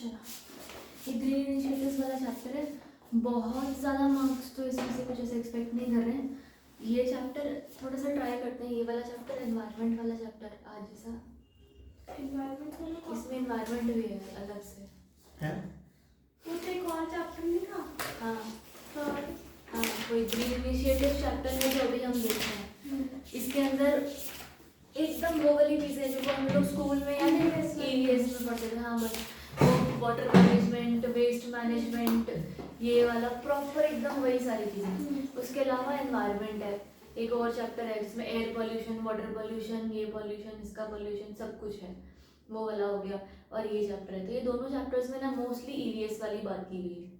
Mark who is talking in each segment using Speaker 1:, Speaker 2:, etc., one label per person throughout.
Speaker 1: अच्छा, ये green initiatives वाला चैप्टर है। बहुत ज़्यादा मार्क्स तो इसमें से कुछ ऐसे एक्सपेक्ट नहीं कर रहे हैं। ये चैप्टर थोड़ा सा ट्राई करते हैं। ये वाला चैप्टर एनवायरनमेंट वाला चैप्टर आज जैसा
Speaker 2: एनवायरनमेंट वाला
Speaker 1: इसमें एनवायरनमेंट भी है अलग से
Speaker 3: है।
Speaker 2: कुछ एक और चैप्टर नहीं था?
Speaker 1: हाँ
Speaker 2: हाँ।
Speaker 1: हाँ, कोई ग्रीन इनिशिएटिव चैप्टर है जो अभी हम देख रहे हैं। इसके अंदर एकदम वो वाली चीज़ें जो हम लोग स्कूल में याद है EVS में पढ़ते थे। हाँ बस वो वाटर मैनेजमेंट, वेस्ट मैनेजमेंट, ये वाला प्रॉपर एकदम वही सारी चीज़ें। उसके अलावा एनवायरनमेंट है, एक और चैप्टर है जिसमें एयर पॉल्यूशन, वाटर पॉल्यूशन, ये पॉल्यूशन, इसका पॉल्यूशन, सब कुछ है, वो वाला हो गया। और ये चैप्टर है, तो ये दोनों चैप्टर्स में ना मोस्टली EVS वाली बात की गई है।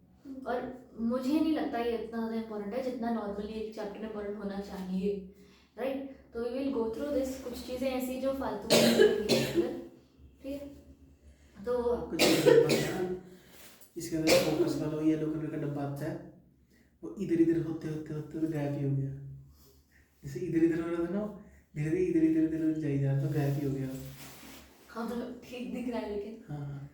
Speaker 1: और मुझे नहीं लगता ये इतना ज़्यादा इंपॉर्टेंट है जितना नॉर्मली एक चैप्टर इंपॉर्टेंट होना चाहिए, राइट। तो we will go through this. कुछ चीज़ें ऐसी जो फालतू ठीक है। तो
Speaker 3: कुछ इसके अंदर फोकस वाला येलो कलर का डब्बा आता है, वो इधर इधर होते होते होते तो गायब ही हो गया। जैसे इधर इधर हो रहा था ना, धीरे धीरे इधर इधर इधर जाई जा रहा तो गायब ही हो गया।
Speaker 1: हाँ तो ठीक दिख रहा है लेकिन
Speaker 3: हाँ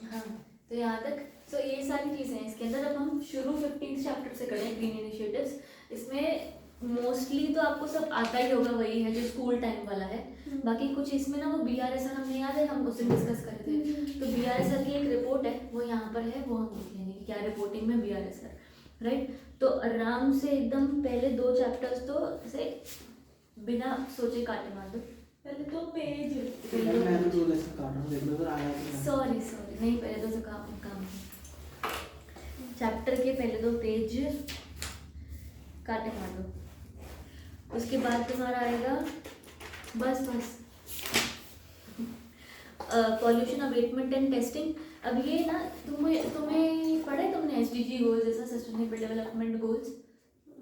Speaker 1: हाँ, तो यहाँ तक तो ये सारी चीज़ें हैं इसके अंदर। अब हम शुरू 15th चैप्टर से करें, ग्रीन इनिशिएटिव्स। इसमें मोस्टली तो आपको सब आता ही होगा, वही है जो स्कूल टाइम वाला है। बाकी कुछ इसमें ना वो BRSR हमने याद है, हम उस दिन डिस्कस कर रहे थे। तो BRSR की एक रिपोर्ट है, वो यहाँ पर है, वो हम देख लेंगे कि क्या रिपोर्टिंग में BRSR, राइट। तो आराम से एकदम पहले 2 चैप्टर्स तो ऐसे बिना सोचे काटे मार दो।
Speaker 2: पहले तो पेज
Speaker 3: मैं तो दो लेसन काट रहा हूँ, देख लो तो आया कि नहीं।
Speaker 1: सॉरी नहीं, पहले तो काम चैप्टर के पहले 2 पेज काटे मार दो। उसके बाद तुम्हारा आएगा बस पॉल्यूशन अबेटमेंट एंड टेस्टिंग। अब ये ना तुम्हें पढ़ा है तुमने SDG गोल्स जैसा, सस्टेनेबल डेवलपमेंट गोल्स?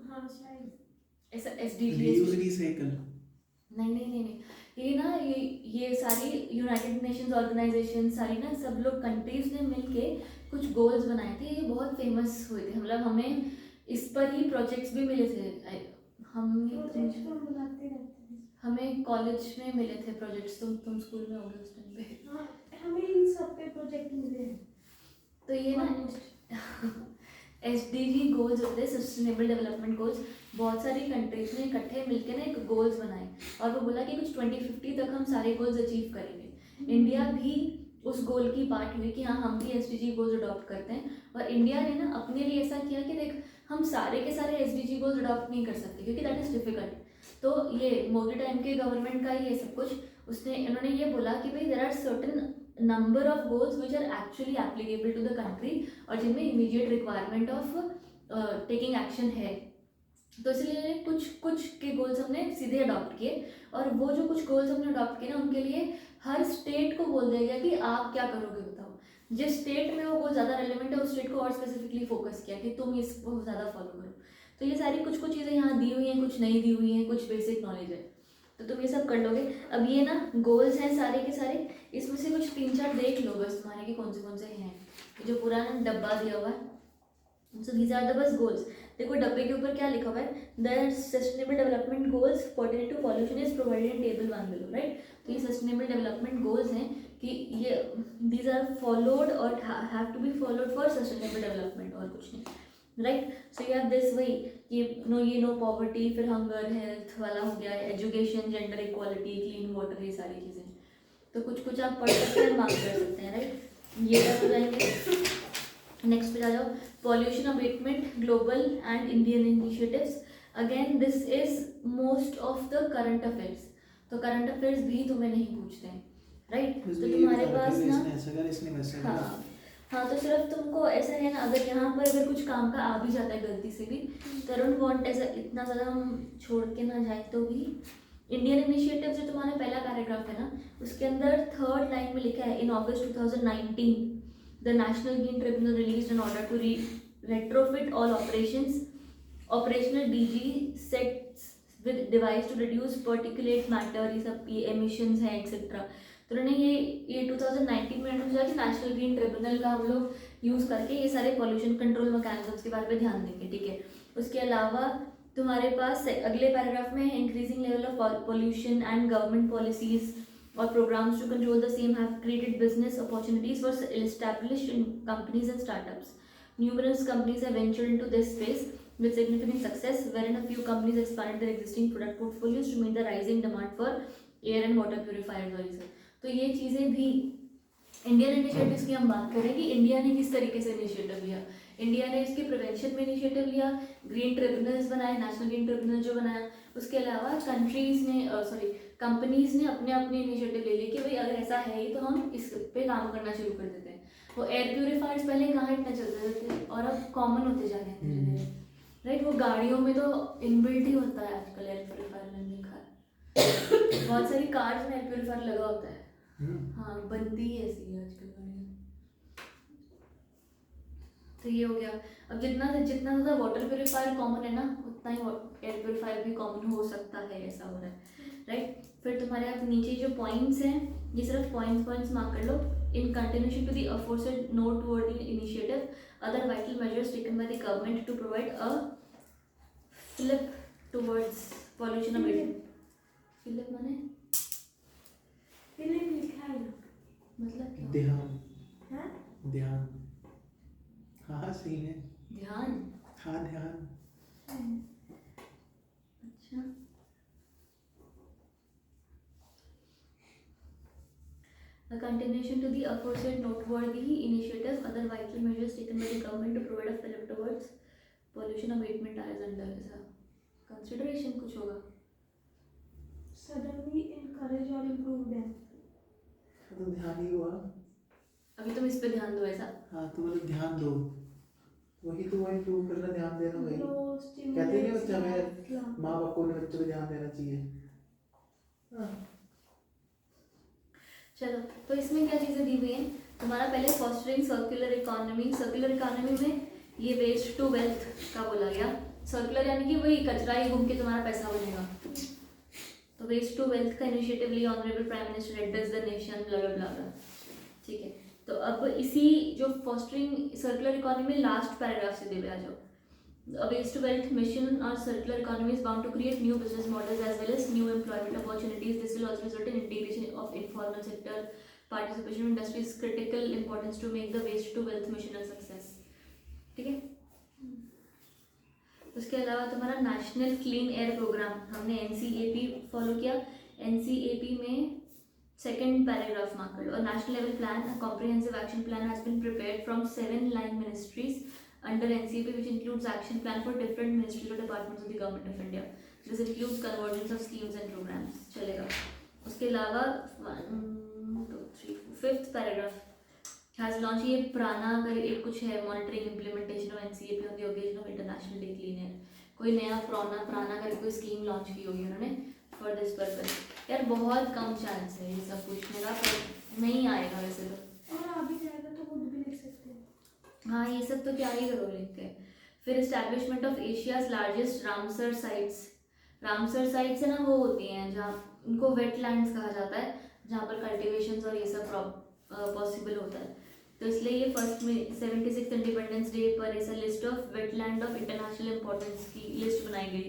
Speaker 2: हाँ शायद
Speaker 1: ऐसा SDG
Speaker 3: रीयूज रिसाइकल
Speaker 1: नहीं, ये ना ये सारी यूनाइटेड नेशंस ऑर्गेनाइजेशन सारी ना सब लोग कंट्रीज ने मिलके कुछ गोल्स बनाए थे। ये बहुत फेमस हुए थे, मतलब हमें इस पर ही प्रोजेक्ट्स भी मिले थे।
Speaker 2: प्रोजेक्ट्स तो बनाते रहते हैं।
Speaker 1: हमें कॉलेज में मिले थे प्रोजेक्ट्स। तुम स्कूल में होगे उस टाइम पे।
Speaker 2: हाँ, हमें इन सब पे प्रोजेक्ट मिले हैं।
Speaker 1: तो ये ना SDG गोल्स होते हैं, सस्टेनेबल डेवलपमेंट गोल्स। बहुत सारी कंट्रीज ने इकट्ठे मिलकर ना एक गोल्स बनाए और वो बोला कि कुछ 2050 तक हम सारे गोल्स अचीव करेंगे। इंडिया भी उस गोल की पार्ट हुई कि हाँ हम भी SDG गोल्स अडॉप्ट करते हैं। और इंडिया ने ना अपने लिए ऐसा किया कि देख, हम सारे के सारे SDG गोल्स अडॉप्ट नहीं कर सकते क्योंकि दैट इज़ डिफिकल्ट। तो ये मोदी टाइम के गवर्नमेंट का ही ये सब कुछ, इन्होंने ये बोला कि भाई there are certain number of goals which are actually applicable to the country और जिनमें immediate requirement of taking action है। तो इसलिए कुछ के गोल्स हमने सीधे अडॉप्ट किए। और वो जो कुछ गोल्स हमने अडॉप्ट किए ना, उनके लिए हर स्टेट को बोल दिया गया कि आप क्या करोगे बताओ। जिस स्टेट में वो गोल ज़्यादा रेलिवेंट है उस स्टेट को और स्पेसिफिकली फोकस किया कि तुम इसको ज़्यादा फॉलो करो। तो ये सारी कुछ चीज़ें यहाँ दी हुई हैं, कुछ नहीं दी हुई हैं, कुछ बेसिक नॉलेज है, तो तुम ये सब कर लोगे। अब ये ना गोल्स हैं सारे के सारे, इसमें से कुछ 3-4 देख लो बस तुम्हारे कि कौन से हैं। जो पूरा डब्बा दिया हुआ है, सो दीज आर द बस गोल्स। देखो डब्बे के ऊपर क्या लिखा हुआ है, the sustainable development goals pertaining to pollution is provided in table 1 below, right. तो ये सस्टेनेबल डेवलपमेंट गोल्स हैं कि ये दीज आर फॉलोड और have to be followed for sustainable development, और कुछ नहीं, right. So you have this वही ये नो पॉवर्टी, फिर हंगर, हेल्थ वाला हो गया, education, gender equality, clean water, ये सारी चीज़ें। तो कुछ आप पढ़ सकते हैं, मार्क कर सकते हैं, राइट। ये क्या हो जाएंगे। नेक्स्ट पे आ जाओ, pollution abatement global and Indian initiatives. Again this is most of the current affairs. तो करंट अफेयर्स भी तुम्हें नहीं पूछते हैं, राइट। तो तुम्हारे पास ना हाँ तो सिर्फ तुमको ऐसा है ना, अगर यहाँ पर अगर कुछ काम का आ भी जाता है गलती से भी, तो आई डोंट वांट ऐसा इतना ज़्यादा हम छोड़ के ना जाए। तो भी इंडियन इनिशिएटिव जो तुम्हारा पहला पैराग्राफ है ना, उसके अंदर 3rd लाइन में लिखा है, इन August 2019 the National Green Tribunal released an order to retrofit all operational DG sets with device to reduce particulate matter, ये सब ये emissions हैं एक्सेट्रा। तो उन्होंने ये 2019 में सोचा कि नेशनल ग्रीन ट्रिब्यूनल का हम लोग यूज़ करके ये सारे पॉल्यूशन कंट्रोल मैकेनिज्म्स के बारे में ध्यान देंगे, ठीक है। उसके अलावा तुम्हारे पास अगले पैराग्राफ में increasing level of pollution and government policies or programs to control the same have created business opportunities for established companies and startups. Numerous companies have ventured into this space with significant success, wherein a few companies expanded their existing product portfolios to meet the rising demand for air and water purifiers और ये सब. तो ये चीज़ें भी Indian initiatives की हम बात करें कि इंडिया ने किस तरीके से इनिशिएटिव लिया. इंडिया ने इसके प्रिवेंशन में इनिशिएटिव लिया, ग्रीन ट्रिब्यूनल्स बनाए, नेशनल ग्रीन ट्रिब्यूनल जो बनाया. उसके अलावा कंपनीज ने अपने अपने इनिशिएटिव ले लिए कि भाई अगर ऐसा है ही तो हम इस पे काम करना शुरू कर देते हैं. वो एयर प्यूरिफायर्स पहले कहाँ इतना चलते थे और अब कॉमन होते जा रहे हैं धीरे धीरे, राइट. वो गाड़ियों में तो इनबिल्ट ही होता है आजकल एयर प्यूरिफायर. मैंने देखा है बहुत सारी कार्स में एयर प्यूरिफायर लगा होता है. हाँ, बनती है ऐसी आजकल गाड़ियाँ. तो ये हो गया. अब जितना ज़्यादा वाटर प्यूरिफायर कॉमन है ना, उतना ही एयर प्यूरिफायर भी कॉमन हो सकता है. ऐसा हो रहा है, राइट. फिर तुम्हारे यहाँ नीचे जो पॉइंट्स हैं, ये सिर्फ पॉइंट्स मार्क कर लो. In continuation to the aforesaid noteworthy initiative, other vital measures taken by the government to provide a flip towards pollution abatement. Flip माने
Speaker 2: फिल्म लिखा है
Speaker 1: मतलब क्या?
Speaker 3: ध्यान.
Speaker 2: हाँ
Speaker 3: ध्यान. हाँ सही है.
Speaker 1: ध्यान.
Speaker 3: हाँ ध्यान.
Speaker 1: अच्छा. A continuation to the aforesaid noteworthy initiatives, other vital measures taken by the government to provide a fillip towards pollution abatement as under ऐसा consideration कुछ होगा.
Speaker 2: suddenly encourage or improve them.
Speaker 3: तो ध्यान ही हुआ.
Speaker 1: अभी तुम इस पे ध्यान दो ऐसा.
Speaker 3: हाँ तो मतलब ध्यान दो, वही तो वही प्रूव करना, ध्यान देना वही.
Speaker 2: Grow,
Speaker 3: कहते हैं
Speaker 2: stimulate,
Speaker 3: बच्चा में
Speaker 2: yeah.
Speaker 3: माँ बाप को अपने बच्चों पे ध्यान देना चाहिए.
Speaker 1: चलो, तो इसमें क्या चीज़ें दी हुई हैं. तुम्हारा पहले fostering circular economy. Circular economy में ये वेस्ट टू वेल्थ का बोला गया. सर्कुलर यानी कि वही कचरा ही घूम के तुम्हारा पैसा बनेगा. तो वेस्ट टू वेल्थ का इनिशिएटिव लिया honourable prime minister address the nation blah blah blah. ठीक है. तो अब इसी जो फॉस्टरिंग सर्कुलर इकोनॉमी में लास्ट पैराग्राफ से दे आ जाओ. A waste to wealth mission or circular economy is bound to create new business models as well as new employment opportunities. This will also result in integration of informal sector participation in industry is critical importance to make the waste to wealth mission a success. ठीक है. उसके अलावा तुम्हारा national clean air programme, हमने NCAP follow किया. NCAP में second paragraph mark करो. National level plan, comprehensive action plan has been prepared from 7 line ministries under NCAP, which includes action plan for different ministries or departments of the government of India. This includes convergence of schemes and programs. चलेगा. उसके अलावा 1 2 3 5th paragraph has launched, ये प्राना कर एक कुछ है, monitoring implementation of NCAP on the occasion of International Day Clean Air. कोई नया प्राना करके कोई स्कीम लॉन्च की होगी उन्होंने फॉर दिस पर्पज. यार बहुत कम चांस है ये सब पूछने का, पर नहीं आएगा वैसे तो.
Speaker 2: और आ भी जाएगा तो खुद भी लिख सकते हैं.
Speaker 1: हाँ, ये सब तो क्या ही करो लिख के. फिर establishment of Asia's largest Ramsar sites. Ramsar sites है ना, वो होती हैं जहाँ उनको वेटलैंड्स कहा जाता है, जहाँ पर कल्टिवेशंस और ये सब पॉसिबल होता है. तो इसलिए ये फर्स्ट में 76 इंडिपेंडेंस डे पर ऐसा list of wetland of international importance की लिस्ट बनाई गई.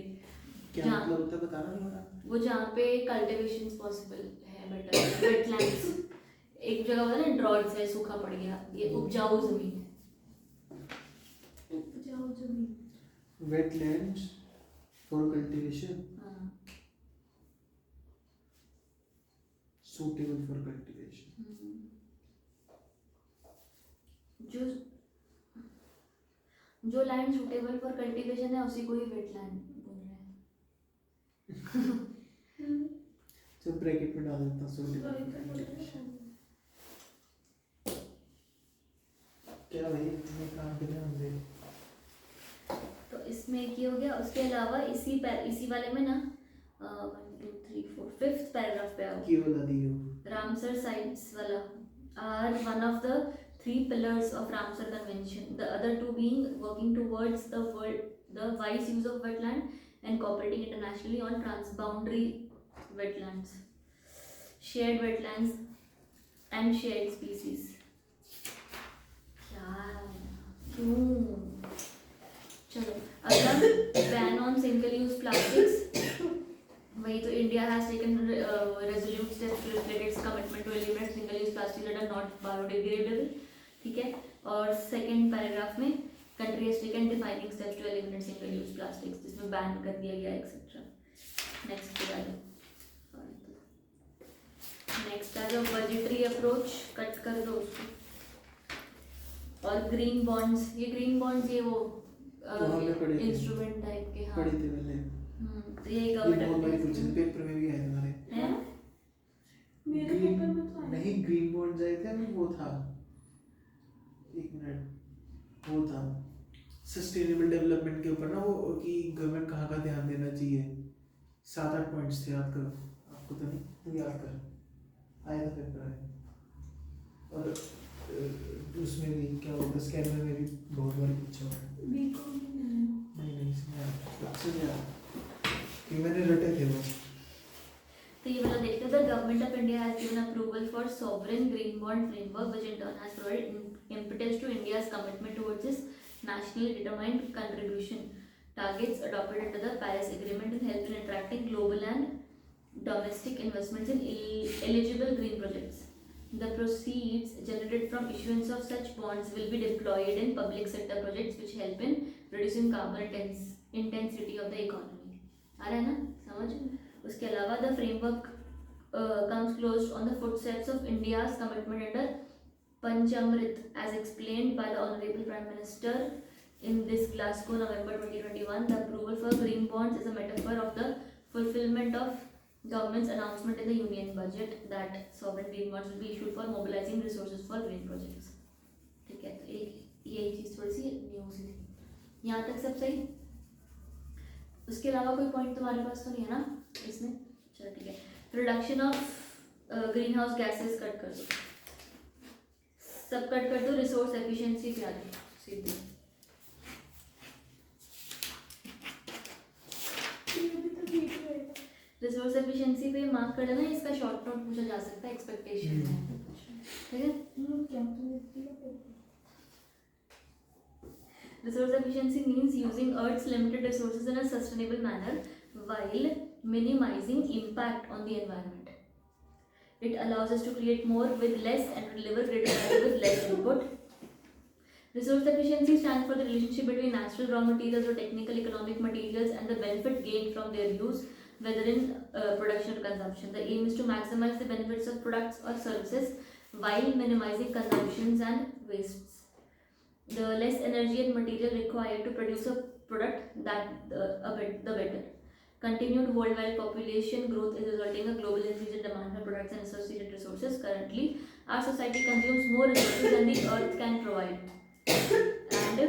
Speaker 3: क्या मतलब होता है बताना नहीं होगा.
Speaker 1: वो जहाँ पे कल्टिवेशंस पॉसिबल है, बट वेटलैंड्स एक जगह होता है ना, ड्रॉट से सूखा पड़ गया, ये उपजाऊ जमीन है.
Speaker 2: उपजाऊ जमीन.
Speaker 3: Wetlands for cultivation.
Speaker 1: हाँ.
Speaker 3: Suitable for cultivation.
Speaker 1: जो लैंड सुटेबल फॉर कल्टीवेशन है उसी को ही वेटलैंड बोल रहे हैं.
Speaker 3: तो ब्रैकेट में डाल देता suitable for cultivation. क्या भाई इतने काम करने होंगे.
Speaker 1: तो इसमें एक ये हो गया. उसके अलावा इसी वाले में ना 1 2 3 4 5th पैराग्राफ पे आओ.
Speaker 3: क्यों वाला दियो.
Speaker 1: रामसर साइट्स वाला are one of the 3 pillars of Ramsar Convention. The other 2 being working towards the wise use of wetland and cooperating internationally on transboundary wetlands, shared wetlands and shared species. क्यों? चलो अगला ban on single use plastics. वही तो India has taken resolute steps to regulate its not biodegradable, ठीक है। और second paragraph में country has taken defining steps to eliminate single use plastics, जिसमें बैन कर दिया गया एक्सेट्रा। नेक्स्ट पे आ जाओ, नेक्स्ट आ जाओ बजटरी अप्रोच, कट कर दो उसको। और ग्रीन बॉन्ड्स, ये ग्रीन बॉन्ड्स ये वो
Speaker 3: हमने पढ़े थे।
Speaker 1: इंस्ट्रूमेंट टाइप के, हाँ
Speaker 3: पढ़े थे मैंने,
Speaker 1: तो ये
Speaker 3: ये बहुत बारी
Speaker 1: गवर्नमेंट
Speaker 3: क्वेश्चन पेपर में भी आए तुम्हारे।
Speaker 1: है।
Speaker 2: मेरे
Speaker 3: ग्रीन-
Speaker 2: पेपर में तो आया
Speaker 3: नहीं ग्रीन बॉन्ड आए थे, अभी वो था, एक मिनट, वो था सस्टेनेबल डेवलपमेंट के ऊपर ना, वो कि गवर्नमेंट कहाँ का ध्यान देना चाहिए, 7-8 पॉइंट्स थे, याद करो, आपको तो नहीं, तू याद कर, आया था पेपर है। और उसमें भी क्या होता है, स्कैनर में भी बहुत बार पूछा हुआ है।
Speaker 2: बीकॉम में आया।
Speaker 3: नहीं इसमें अच्छे से याद, कि मैंने रटे थे वो।
Speaker 1: तो ये वाला देखते हैं, the government of India has given approval for sovereign green bond framework which in turn has provided impetus to India's commitment towards its nationally determined contribution targets adopted under the Paris Agreement and help in attracting global and domestic investments in eligible green projects. The proceeds generated from issuance of such bonds will be deployed in public sector projects which help in reducing carbon intensity of the economy. आ रहा है ना समझ? उसके अलावा the framework comes close on the footsteps of India's commitment under Panchamrit as explained by the Honorable Prime Minister in this Glasgow November 2021. The approval for green bonds is a metaphor of the fulfillment of government's announcement in the union budget that sovereign green bonds will be issued for mobilizing resources for green projects. ठीक है, तो एक यही चीज़ थोड़ी सी news थी, यहाँ तक सब सही। उसके अलावा कोई पॉइंट तुम्हारे पास तो नहीं है ना इसमें? चलो ठीक है। Reduction of green house gases cut कर दो, सब कट कर दो। रिसोर्स एफिशिएंसी पे आ जाओ सीधे।
Speaker 2: ये भी तो बीच में है।
Speaker 1: रिसोर्स एफिशिएंसी पे मार्क कर लेना, इसका शॉर्ट नोट पूछा जा सकता है एक्सपेक्टेशन में, ठीक है।
Speaker 2: क्या तो लिखती है?
Speaker 1: Resource efficiency means using Earth's limited resources in a sustainable manner while minimizing impact on the environment. It allows us to create more with less and deliver greater value with less input. Resource efficiency stands for the relationship between natural raw materials or technical economic materials and the benefit gained from their use, whether in production or consumption. The aim is to maximize the benefits of products or services while minimizing consumptions and wastes. The less energy and material required to produce a product, the better. Continued worldwide population growth is resulting in a global increase in demand for products and associated resources. Currently, our society consumes more resources than the earth can provide and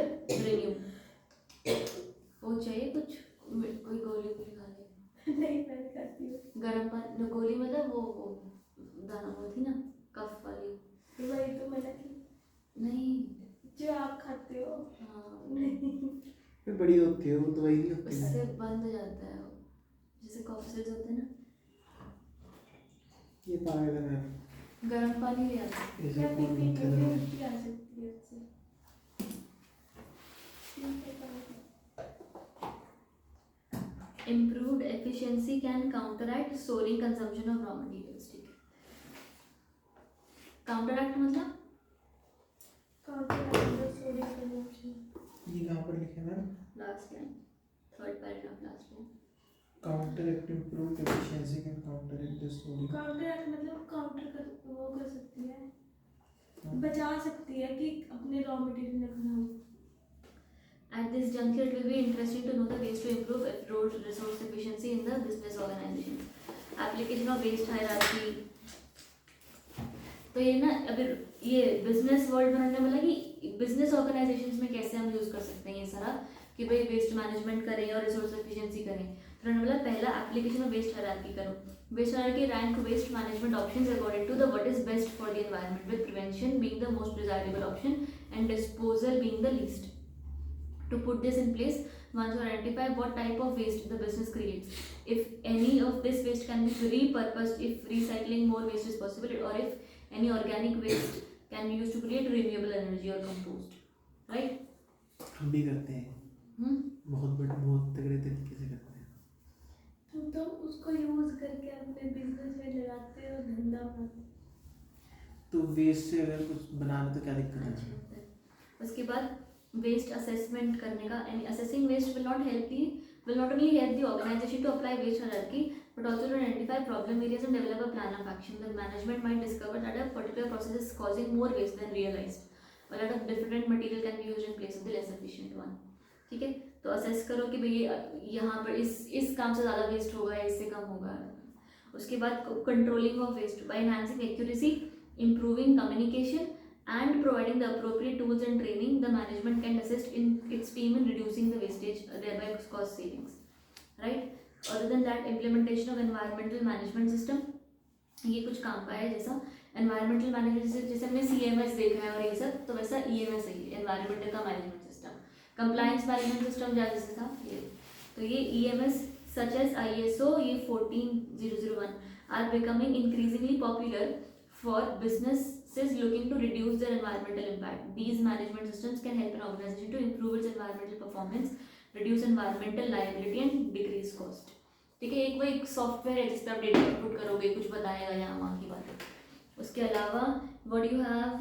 Speaker 1: renew. वो चाहिए कुछ, कोई गोली खा ले।
Speaker 2: नहीं मैं खाती हूँ।
Speaker 1: गरम पानी गोली, मतलब वो दाना वो थी ना कफ वाली,
Speaker 2: वही तो मैंने की।
Speaker 1: नहीं
Speaker 2: जो आप खाते हो।
Speaker 1: हाँ,
Speaker 2: नहीं।
Speaker 3: फिर बड़ी होती है वो, दवाई नहीं होती है।
Speaker 1: उससे बंद हो जाता है वो, जैसे कॉफ सिल्स होते हैं ना।
Speaker 3: ये पागल है मैं,
Speaker 1: गर्म पानी ले आता है।
Speaker 3: ऐसे
Speaker 2: क्या
Speaker 3: कौन
Speaker 2: पीने
Speaker 3: होता
Speaker 2: में
Speaker 3: है?
Speaker 2: उल्टी आ सकती है उससे।
Speaker 1: Improved efficiency can counteract soaring consumption of raw materials. ठीक है, counteract मतलब
Speaker 3: ये कहाँ पर लिखे ma'am?
Speaker 1: Last line, third paragraph last line.
Speaker 3: Counteract improved efficiency can counteract the soaring.
Speaker 2: Counter मतलब काउंटर कर वो कर सकती है, बचा सकती है कि अपने रॉ मटेरियल न खराब।
Speaker 1: At this juncture, it will be interesting to know the ways to improve resource efficiency in the business organizations. Application of waste hierarchy. तो ये ना अभी ये बिजनेस वर्ल्ड में हमने बोला कि बिजनेस ऑर्गेनाइजेशंस में कैसे हम यूज कर सकते हैं ये सारा, कि भाई वेस्ट मैनेजमेंट करें और रिसोर्स एफिशिएंसी करें। तो हमने बोला पहला एप्लीकेशन ऑफ वेस्ट हायरार्की करो। Waste hierarchy rank waste management options according to the what is best for the environment, with prevention being the most desirable option and disposal being the least. To put this in place, one should identify what type of waste the business creates. If any of this waste can be repurposed, if recycling more waste is possible, or if any organic waste can be used to create renewable energy or compost, right?
Speaker 3: हम भी करते हैं, बहुत तगड़े तरीके से करते हैं।
Speaker 2: तुम तो उसको यूज करके अपने बिजनेस में लगाते हो, धंधा बनाते हो।
Speaker 3: तो वेस्ट से अगर कुछ बनाना तो क्या दिक्कत
Speaker 1: अच्छा
Speaker 3: है?
Speaker 1: लगता है। उसके बाद वेस्ट असेसमेंट करने का, and assessing waste will not only help the organization to apply waste hierarchy but also to identify problem areas and develop a plan of action. The management might discover that a particular process is causing more waste than realized. A lot of different material can be used in place of the less efficient one. ठीक है, तो assess करो कि भाई यहाँ पर इस काम से ज़्यादा वेस्ट होगा, इससे कम होगा. उसके बाद controlling of waste by enhancing accuracy, improving communication and providing the appropriate tools and training, the management can assist in its team in reducing the wastage, thereby cost savings, right? Other than that, implementation of environmental management system, ये कुछ काम का है. जैसा environmental management, जैसे हमने CMS देखा है और ये सब, तो वैसा EMS है, environmental का management system. Compliance management system जैसे था ये, तो ये EMS such as ISO ये 14001 are becoming increasingly popular for businesses looking to reduce their environmental impact. These management systems can help an organization to improve its environmental performance, reduce environmental liability and decrease cost. ठीक है, एक वो एक software है जिस पर आप data input करोगे, कुछ बताएगा यहाँ वहाँ की बातें. उसके अलावा व्हाट यू हैव,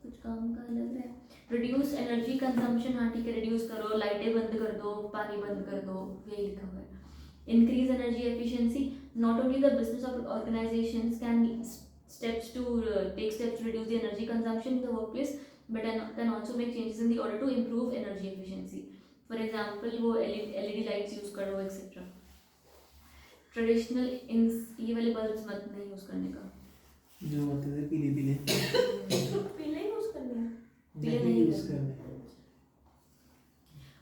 Speaker 1: कुछ काम का लग रहा है, रिड्यूस एनर्जी कंजम्पशन. हाँ ठीक है, रिड्यूस करो, लाइटें बंद कर दो, पानी बंद कर दो, यही लिखा हुआ है. Increase energy efficiency. Not only the business organisations can take steps to reduce the energy consumption in the workplace, but can also make changes in the order to improve energy efficiency. For example, वो LED lights use करो etc. Traditional ये वाले bulbs मत नहीं use करने का,
Speaker 3: जो होते थे पीले पीले,
Speaker 2: पीले यूज करने हैं.
Speaker 3: नहीं यूज करने.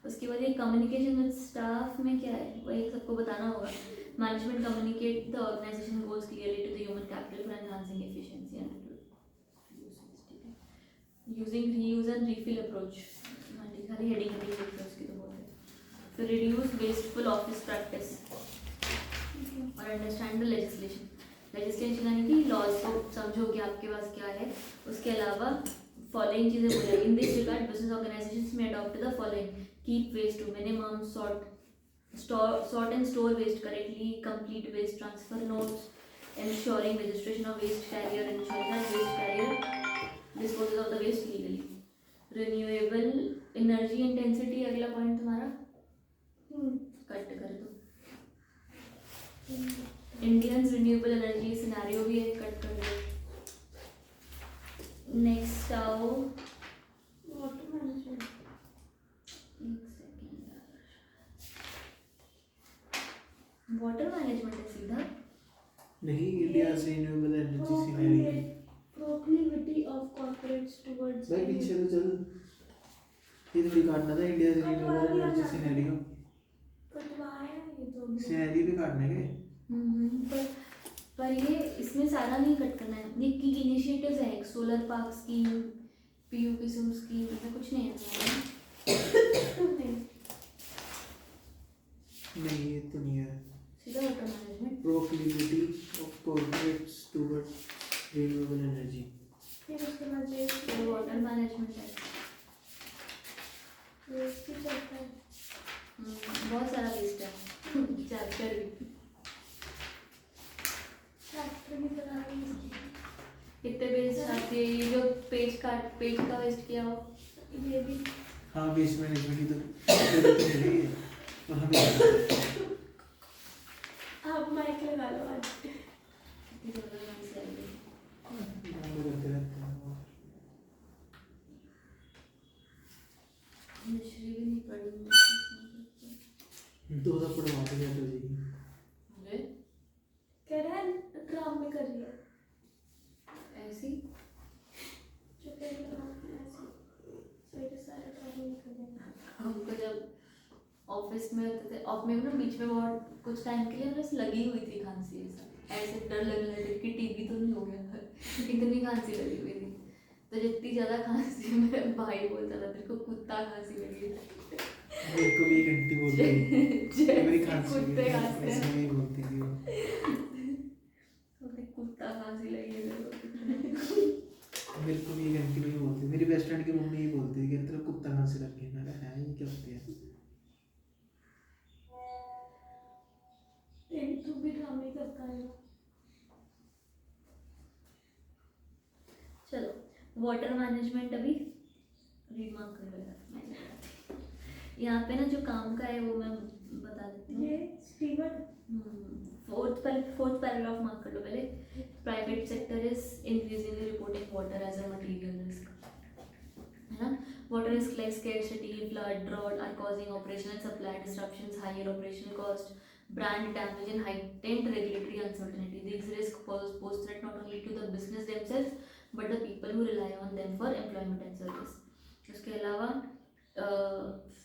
Speaker 1: उसके बाद ये कम्युनिकेशन विद स्टाफ में क्या है, वही सबको बताना होगा. Management communicate the organisation goals clearly to the human capital for enhancing efficiency and using reuse and refill approach. खाली हेडिंग उसकी तो बोलते हैं. फिर रिड्यूस वेस्टफुल ऑफिस प्रैक्टिस और अंडरस्टैंड द लेजिस्लेशन. लेजिस्लेशन यानी कि लॉज को समझो कि आपके पास क्या है. उसके अलावा फॉलोइंग चीज़ें बोले. In this regard business organisations में adopt the following: keep waste to minimum, sort and store waste correctly, complete waste transfer notes, ensuring registration of waste carrier, ensuring that waste carrier disposes of the waste legally. Renewable energy intensity अगला point तुम्हारा cut कर दो. Indians renewable energy scenario भी एक cut कर दो. Next आओ
Speaker 2: water management.
Speaker 1: Water management है सीधा.
Speaker 3: नहीं, इंडिया से renewable energy scenario.
Speaker 2: Proclivity of corporates towards.
Speaker 3: भाई पीछे तो चल, ये थोड़ी काटना था. इंडिया से रिन्यूएबल एनर्जी सिनेरियो,
Speaker 2: कटवाया ये तो.
Speaker 3: सिनेरियो भी काटने के.
Speaker 1: पर ये इसमें सारा नहीं कट करना है. ये की इनिशिएटिव्स है, solar park scheme, PUP scheme, ऐसा कुछ नहीं है.
Speaker 3: नहीं ये तो नहीं है.
Speaker 1: सीधा water management.
Speaker 3: Proclivity of corporates towards renewable energy.
Speaker 2: फिर उसके बाद वेस्ट.
Speaker 1: वाटर मैनेजमेंट है.
Speaker 2: वेस्ट भी चलता है.
Speaker 1: बहुत सारा वेस्ट है. चैप्टर भी
Speaker 2: फैक्ट्री भी बना रही है.
Speaker 1: कितने पेज आते हैं. ये जो पेज का वेस्ट किया हो,
Speaker 2: ये भी.
Speaker 3: हाँ, वेस्ट मैनेजमेंट की तो मिल रही है. और हमें
Speaker 2: आप माइक लगा लो आज.
Speaker 3: करते रहते हैं.
Speaker 1: मिश्री भी नहीं पड़ी.
Speaker 3: तो पढ़वा के क्या करेगी?
Speaker 2: कह रहा है ड्रामे कर रही है.
Speaker 1: ऐसी
Speaker 2: जो कह रही है ऐसे सारे ड्रामे कर रहे हैं.
Speaker 1: हमको जब ऑफिस में होते थे, ऑफ में ना बीच में बहुत कुछ टाइम के लिए बस लगी हुई थी खांसी. ऐसे डर लगने लगा कि टीबी तो नहीं हो गया, इतनी खांसी लगी हुई थी. तो जितनी ज़्यादा खांसी, मेरा भाई बोलता था तेरे को कुत्ता खांसी लगी.
Speaker 3: मेरे को भी एक घंटी बोलती है मेरी खांसी
Speaker 1: कुत्ते खांसते हैं.
Speaker 3: ऐसे ही बोलती थी वो.
Speaker 1: कुत्ता खांसी लगी है मेरे
Speaker 3: मेरे को भी एक घंटी भी बोलती. मेरी बेस्ट फ्रेंड की मम्मी ये बोलती थी कि तेरा कुत्ता खांसी लगी है. मैं कहा है ये क्या होती है.
Speaker 2: तू भी ड्रामे करता है.
Speaker 1: वाटर मैनेजमेंट अभी रीड मार्क कर रहा है, मैं नहीं बताती। यहाँ पे ना जो काम का है वो मैं बता देती हूँ।
Speaker 2: ये स्टीवर्ड
Speaker 1: फोर्थ पैराग्राफ मार्क कर लो पहले। Private sector is increasingly reporting water as a material risk, है ना। Water risk like scarcity, flood, drought are causing operational and supply disruptions, higher operational cost, brand damage and heightened regulatory uncertainty. These risks pose threat not only to the business themselves but the people who rely on them for employment and service. उसके अलावा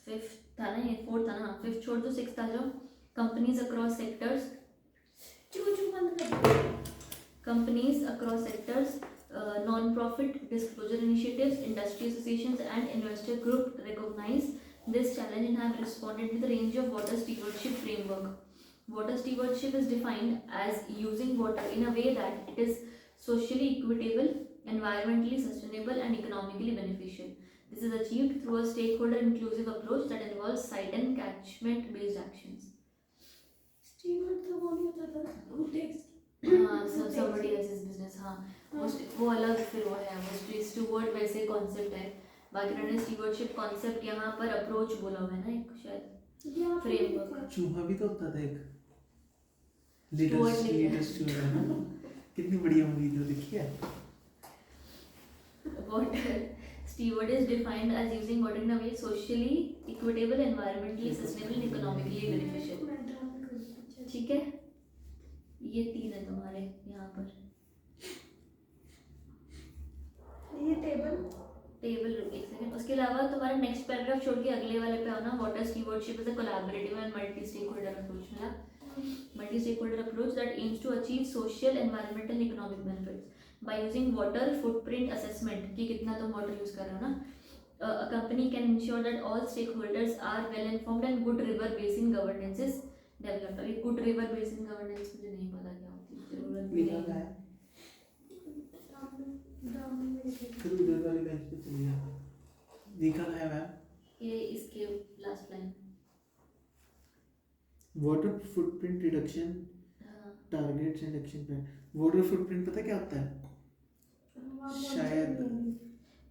Speaker 1: fifth था ना, ये fourth था ना, fifth छोड़ दो, sixth आ जाओ। कंपनीज अक्रॉस सेक्टर्स,
Speaker 2: चूचू बंद कर।
Speaker 1: companies across sectors, non-profit disclosure initiatives, industry associations and investor group recognize this challenge and have responded with a range of water stewardship framework. Water stewardship is defined as using water in a way that it is socially equitable, environmentally sustainable and economically beneficial. This is achieved through a stakeholder inclusive approach that involves site and catchment based actions.
Speaker 2: Steward तो वो नहीं होता था, who takes
Speaker 1: हाँ, somebody else's business, हाँ वो अलग फिर वो है, वो स्टूवर्ड वैसे कॉन्सेप्ट है। बाकी उन्होंने स्टूवर्डशिप कॉन्सेप्ट यहाँ पर अप्रोच बोला हुआ है ना एक शायद
Speaker 2: यहाँ पे
Speaker 1: फ्रेमवर्क।
Speaker 3: चूहा भी तो होता था एक
Speaker 1: Steward नहीं है।
Speaker 3: लीडर स्टूवर्ड है ना। कितनी बढ़िया मूवी थी वो, देखी है?
Speaker 1: Water steward is defined as using water in a way socially equitable, environmentally sustainable and economically beneficial.
Speaker 2: मैं ड्रामा कर दूँ।
Speaker 1: ठीक है, ये तीन है तुम्हारे यहाँ पर।
Speaker 2: ये टेबल
Speaker 1: एक सेकंड। उसके अलावा तुम्हारा नेक्स्ट पैराग्राफ छोड़ के अगले वाले पे आओ ना। Water stewardship is a collaborative and multi stakeholder approach, मिला। Multi stakeholder approach that aims to achieve social, environmental and economic benefits by using water footprint assessment, कि कितना तुम वाटर यूज कर रहे हो ना। A company can ensure that all stakeholders are well informed and good river basin governance is developed. अभी good river basin governance मुझे नहीं पता क्या होती है, जरूरत भी
Speaker 3: लिखा
Speaker 1: नहीं
Speaker 3: है
Speaker 1: है।
Speaker 3: फिर उधर वाली बेंच पे चली जा। लिखा है मैम,
Speaker 1: ये इसके last line.
Speaker 3: Water footprint reduction targets and action plan. Water footprint पता क्या होता है? शायद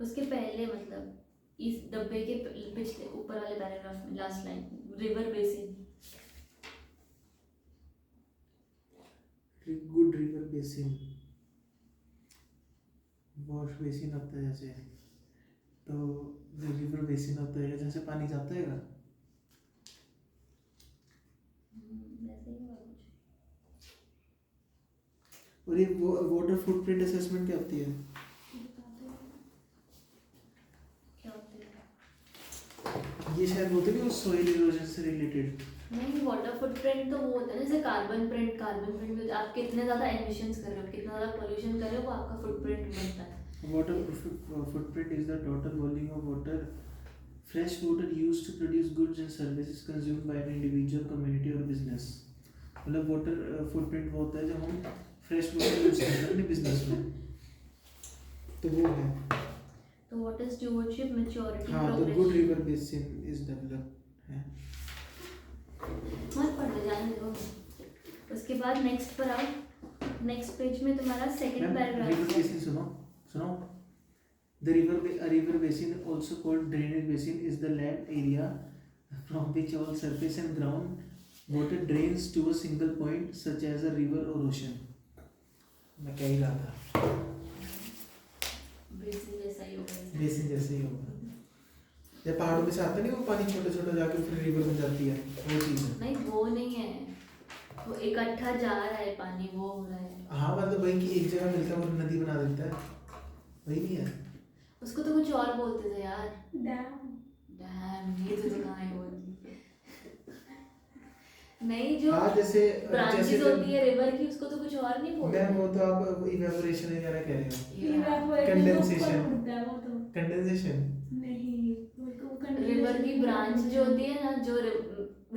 Speaker 1: उसके पहले मतलब इस डब्बे के पिछले ऊपर वाले पैराग्राफ में last line, river basin.
Speaker 3: Good river basin, wash basin होता है जैसे, तो जो रिवर बेसिन होता है जैसे पानी जाता है
Speaker 1: वैसे ही हुआ कुछ।
Speaker 3: और ये वाटर फुटप्रिंट असेसमेंट क्या होती है?
Speaker 1: क्या होता है?
Speaker 3: ये शायद होते हैं सोइल इरोजन से रिलेटेड।
Speaker 1: नहीं, वाटर फुटप्रिंट तो वो होता है ना, जैसे कार्बन प्रिंट में आप कितने ज़्यादा एमिशंस कर रहे हो, कितना ज़्यादा पोल्यूशन कर रहे हो, वो आपका फुटप्रिंट बनता है।
Speaker 3: Water footprint is the total volume of water, fresh water used to produce goods and services consumed by an individual, community और बिजनेस। मतलब वाटर फुटप्रिंट वो होता है जब हम फ्रेश वाटर यूज करते हैं अपने बिजनेस में, तो वो है।
Speaker 1: तो वाटर स्टूवर्डशिप, मैच्योरिटी,
Speaker 3: हाँ, तो good river basin is developed है।
Speaker 1: मत पढ़ो, जाने दो। उसके बाद नेक्स्ट पर आओ। नेक्स्ट पेज में तुम्हारा सेकंड पैराग्राफ
Speaker 3: रिवर
Speaker 1: है।
Speaker 3: बेसिन सुनो। The river basin, also called drainage basin, is the land area from which all surface and ground water drains to a single point, such as a river or ocean. मैं क्या ही रहा था,
Speaker 1: basin जैसा ही होगा।
Speaker 3: Basin जैसे ही होगा। जब पहाड़ों में से आता नहीं वो पानी छोटा छोटा जाके फिर रिवर बन जाती है, वो चीज़ है।
Speaker 1: नहीं, वो नहीं है, वो इकट्ठा जा रहा है पानी, वो हो रहा है।
Speaker 3: हाँ, मतलब वही कि एक जगह मिलता है वो नदी बना देता है, वही नहीं है।
Speaker 1: उसको तो कुछ और बोलते थे यार।
Speaker 2: डैम।
Speaker 1: डैम, ये तो कहाँ है बोलती। नहीं, जो
Speaker 3: हाँ, जैसे
Speaker 1: ब्रांचेस होती है रिवर की, उसको तो कुछ और नहीं बोलते।
Speaker 3: मैम वो तो आप इवेपोरेशन वगैरह कह रहे हो।
Speaker 2: Evaporation
Speaker 3: Condensation.
Speaker 2: ऊपर उड़ता है वो तो।
Speaker 3: कंडेंसेशन
Speaker 2: नहीं, वो तो
Speaker 1: रिवर की ब्रांच जो होती है ना, जो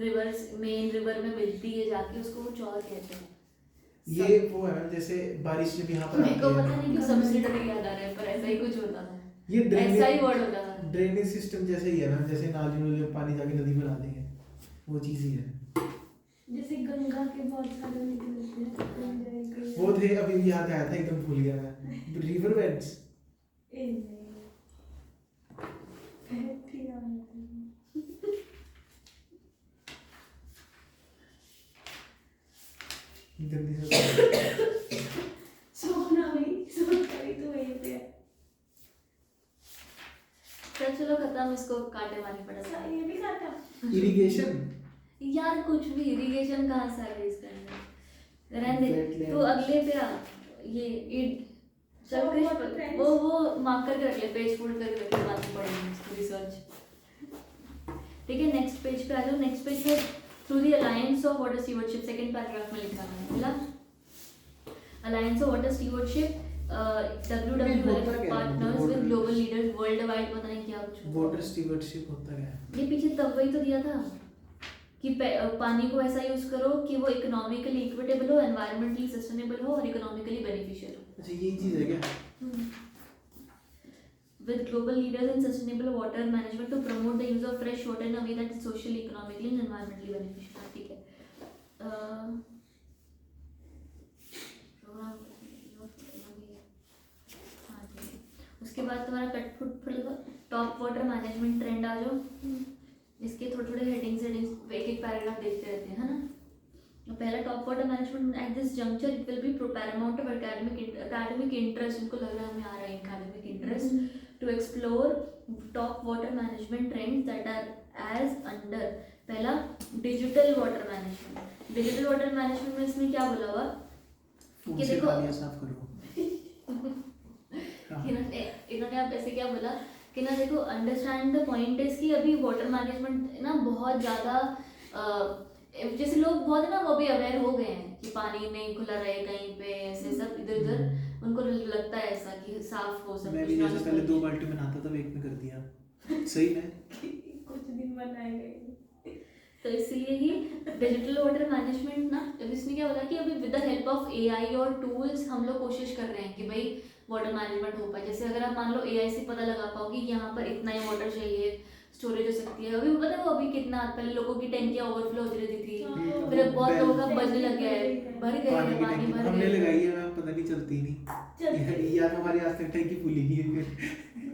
Speaker 1: रिवर्स मेन रिवर में मिलती है जाके, उसको कुछ और कहते हैं।
Speaker 3: ये वो है जैसे बारिश जब यहाँ पर
Speaker 1: मेरे
Speaker 3: आती
Speaker 1: को
Speaker 3: है,
Speaker 1: पता नहीं क्यों सब्सिडरी याद आ रहा है, पर ऐसा ही कुछ होता था।
Speaker 3: ये
Speaker 1: ऐसा ही वर्ड होता था।
Speaker 3: ड्रेनेज सिस्टम जैसे ही है मैम, जैसे नाली में पानी जाके नदी बना देंगे, वो चीज़ ही है।
Speaker 2: जैसे गंगा के बहुत सारे निकलते हैं।
Speaker 3: वो थे, अभी भी याद आया था, एकदम भूल गया मैं। रिवर बेड्स,
Speaker 2: ए नहीं ठीक है
Speaker 3: जल्दी से
Speaker 2: सोना भाई सोना करी तो वहीं पे है।
Speaker 1: चलो खत्म, इसको काटे मारनी पड़ेगा।
Speaker 2: ये भी काटा
Speaker 3: इरिगेशन
Speaker 1: यार कुछ भी इरिगेशन कहाँ से आ गई इसके अंदर, रहने दे।
Speaker 3: Wetlands.
Speaker 1: तो अगले पे आ, ये चल
Speaker 2: So,
Speaker 1: कृष्ण,
Speaker 2: water trends.
Speaker 1: वो मार्क करके रख ले, पेज फोल्ड करके रख ले, बाद में पढ़ेंगे इसको रिसर्च। ठीक है, नेक्स्ट पेज पे आ जाओ। नेक्स्ट पेज पे through the alliance of water stewardship, second paragraph में लिखा है बोला alliance of water stewardship WWF partners with global leaders world wide, पता नहीं क्या कुछ
Speaker 3: वाटर स्टीवर्डशिप होता क्या है?
Speaker 1: ये पीछे तब वही तो दिया था कि पानी को ऐसा यूज करो कि वो इकोनॉमिकली इक्विटेबल हो, एनवायरमेंटली सस्टेनेबल हो और इकोनॉमिकली बेनिफिशियल हो।
Speaker 3: अच्छा ये चीज है क्या?
Speaker 1: With global leaders in sustainable water management to promote the use of fresh water in a way that is socially, economically and environmentally beneficial. हाँ, ठीक है। प्रोग्राम हाँ ठीक है। उसके बाद तुम्हारा cut foot top water management trend आ जाओ। इसके थोड़े थोड़े हेडिंग्स एक एक पैराग्राफ देखते रहते हैं, है ना। तो पहला top water management at this juncture it will be Paramount of academic interest, उनको लग रहा है हमें आ रहा है academic interest to explore top water management trends that are as under। पहला digital water management. Digital water management में इसमें क्या बोला हुआ
Speaker 3: फोन
Speaker 1: कि
Speaker 3: से
Speaker 1: देखो
Speaker 3: तालियां साफ करो। हाँ।
Speaker 1: इन्होंने आप ऐसे क्या बोला कि ना देखो, अंडरस्टैंड द पॉइंट इज कि अभी वाटर मैनेजमेंट ना बहुत ज़्यादा जैसे लोग बहुत है ना वो भी अवेयर हो गए हैं कि पानी नहीं खुला रहे कहीं पे, ऐसे सब इधर उधर उनको लगता है ऐसा कि साफ हो सब
Speaker 3: मैं
Speaker 1: कुछ।
Speaker 3: भी जैसे पहले 2 बाल्टी में नहाता था, एक में कर दिया। सही में
Speaker 2: कुछ दिन बनाए गए।
Speaker 1: तो इसलिए ही डिजिटल वाटर मैनेजमेंट ना, अब इसमें क्या बोला कि अभी with the help of AI और टूल्स हम लोग कोशिश कर रहे हैं कि भाई वाटर मैनेजमेंट हो पाए। जैसे अगर आप मान लो AI से पता लगा पाओ कि यहाँ पर इतना ही वाटर चाहिए, स्टोरेज हो सकती है। अभी पता है वो अभी कितना पहले लोगों की टैंकियाँ ओवरफ्लो होती रहती थी, फिर अब बहुत लोगों का बजने लग गया है, भर गए हैं, पानी
Speaker 3: की
Speaker 1: भर
Speaker 3: हमने
Speaker 1: गए।
Speaker 3: लगाई है, पता नहीं चलती नहीं यार हमारी आज तक टैंकी फुल ही नहीं है फिर।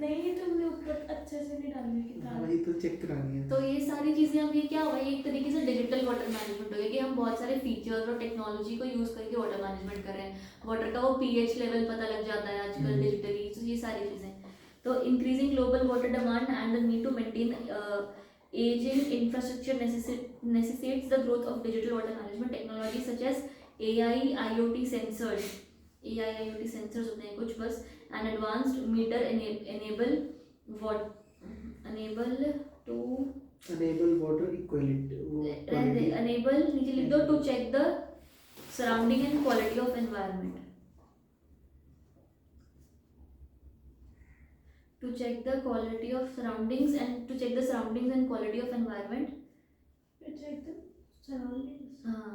Speaker 2: नहीं तुमने ऊपर अच्छे से नहीं डाली है
Speaker 3: हाँ,
Speaker 2: किताब।
Speaker 3: वही तो चेक करानी है।
Speaker 1: तो ये सारी चीज़ें अब ये क्या हुआ, ये एक तरीके से डिजिटल वाटर मैनेजमेंट हो गया कि हम बहुत सारे फीचर्स और टेक्नोलॉजी को यूज़ करके वाटर मैनेजमेट कर रहे हैं। वाटर का वो pH लेवल पता लग जाता है आजकल डिजिटली, तो ये सारी चीज़ें। तो increasing global water demand and the need to maintain aging infrastructure necessitates the growth of digital water management technology such as AI IoT sensors होते हैं कुछ बस, and advanced meter enable
Speaker 3: water equality
Speaker 1: enable नीचे लिख दो to check the surrounding and quality of environment, to check the quality of surroundings and to check the surroundings and quality of environment।
Speaker 2: Check the surroundings।
Speaker 1: हाँ